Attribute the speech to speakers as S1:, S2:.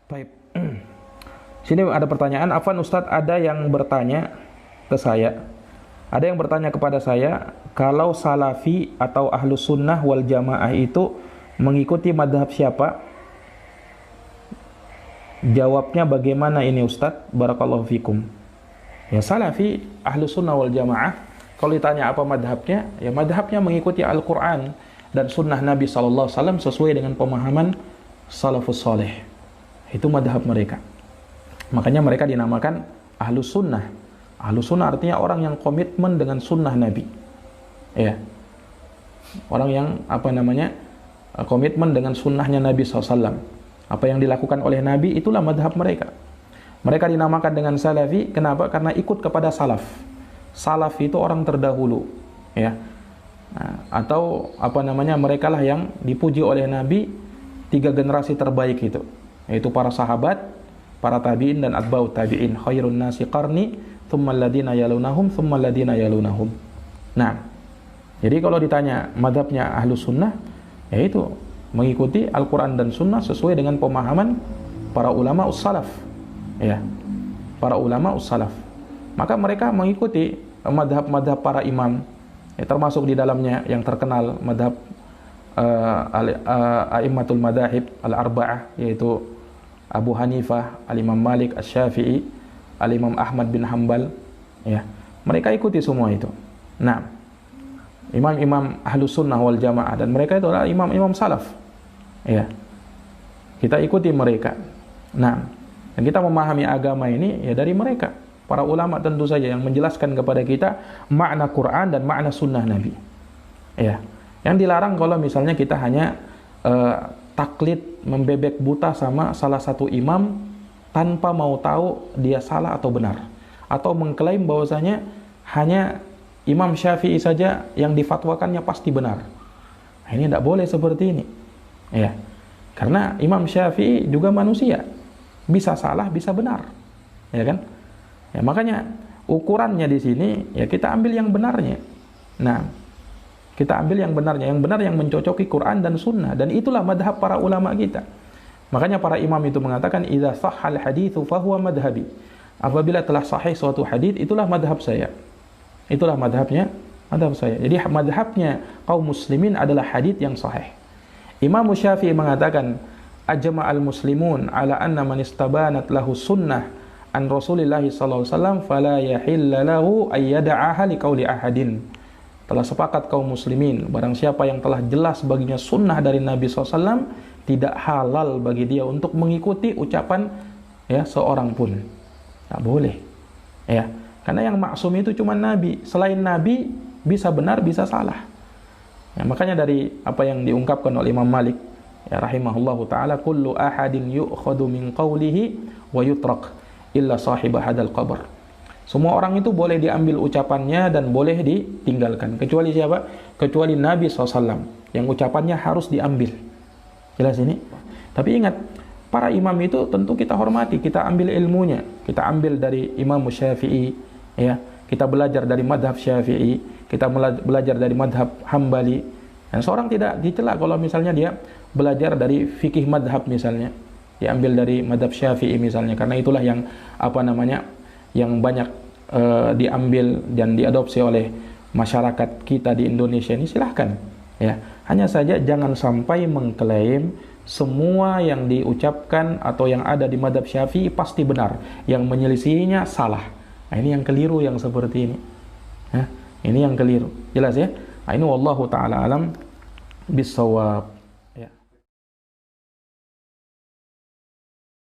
S1: Baik. Sini ada pertanyaan, Afwan Ustadz, ada yang bertanya ke saya. Ada yang bertanya kepada saya, kalau salafi atau ahlus sunnah wal jamaah itu mengikuti madhab siapa? Jawabnya bagaimana ini Ustadz? Barakallahu fikum. Ya, salafi ahlus sunnah wal jamaah, kalau ditanya apa madhabnya, ya madhabnya mengikuti Al-Quran dan sunnah Nabi SAW sesuai dengan pemahaman salafus soleh. Itu madhab mereka. Makanya mereka dinamakan ahlus sunnah. Ahlus sunnah artinya orang yang komitmen dengan sunnah Nabi. Ya, orang yang komitmen dengan sunnahnya Nabi SAW. Apa yang dilakukan oleh Nabi, itulah madhab mereka. Mereka dinamakan dengan salafi. Kenapa? Karena ikut kepada salaf. Salaf itu orang terdahulu, ya. Atau mereka lah yang dipuji oleh Nabi 3 generasi terbaik itu, yaitu para sahabat, para tabi'in dan atba'ut tabi'in. Khairun nasi qarni, thumma alladhina yalunahum, thumma alladhina yalunahum. Nah, jadi kalau ditanya madhabnya ahlus sunnah, yaitu mengikuti Al-Quran dan sunnah sesuai dengan pemahaman para ulama us-salaf, ya, para ulama us-salaf. Maka mereka mengikuti madhab-madhab para imam, ya, termasuk di dalamnya yang terkenal madhab a'immatul madahib al-arba'ah, yaitu Abu Hanifah, Al-Imam Malik, Asy-Syafi'i, Al-Imam Ahmad bin Hanbal, ya. Mereka ikuti semua itu. Nah, imam-imam ahlus sunnah wal jamaah, dan mereka itu adalah imam-imam salaf, ya. Kita ikuti mereka. Nah, dan kita memahami agama ini ya dari mereka. Para ulama tentu saja yang menjelaskan kepada kita makna Quran dan makna sunnah Nabi, ya. Yang dilarang kalau misalnya kita hanya taklid, membebek buta sama salah satu imam tanpa mau tahu dia salah atau benar, atau mengklaim bahwasanya hanya Imam Syafi'i saja yang difatwakannya pasti benar. Nah, ini tidak boleh seperti ini, ya. Karena Imam Syafi'i juga manusia, bisa salah, bisa benar, ya kan? Ya, makanya ukurannya di sini ya kita ambil yang benarnya. Nah, kita ambil yang benarnya, yang benar yang mencocoki Quran dan Sunnah, dan itulah madhab para ulama kita. Makanya para imam itu mengatakan, idza sahhal haditsu fahuwa madhabi. Apabila telah sahih suatu hadits, itulah madhab saya. Itulah madhabnya, madhab saya. Jadi madhabnya kaum muslimin adalah hadits yang sahih. Imam Syafi'i mengatakan, ajma'al muslimun ala anna man istabanat lahu sunnah an Rasulillah sallallahu alaihi wasallam fala yahilla lahu ay yad'aha liqauli ahadin. Telah sepakat kaum muslimin, barang siapa yang telah jelas baginya sunnah dari Nabi SAW, tidak halal bagi dia untuk mengikuti ucapan ya seorang pun. Tak boleh, ya. Karena yang maksum itu cuma Nabi. Selain Nabi bisa benar, bisa salah. Ya, makanya dari apa yang diungkapkan oleh Imam Malik, ya rahimahullahu taala, kullu ahadin yu'khadhu min qawlihi wa yutrak illa sahibah hadal qabr. Semua orang itu boleh diambil ucapannya dan boleh ditinggalkan. Kecuali siapa? Kecuali Nabi SAW, yang ucapannya harus diambil. Jelas ini? Tapi ingat, para imam itu tentu kita hormati, kita ambil ilmunya. Kita ambil dari Imam Syafi'i, ya. Kita belajar dari madhab Syafi'i, kita belajar dari madhab Hambali. Dan seorang tidak dicela kalau misalnya dia belajar dari fikih madhab misalnya. Diambil dari madhab Syafi'i misalnya, karena itulah yang yang banyak diambil dan diadopsi oleh masyarakat kita di Indonesia ini. Silahkan, ya. Hanya saja jangan sampai mengklaim semua yang diucapkan atau yang ada di madhab Syafi'i pasti benar, yang menyelisihinya salah. Nah, ini yang keliru, yang seperti ini. Ini yang keliru. Jelas ya? Nah, ini wallahu taala alam bisawab.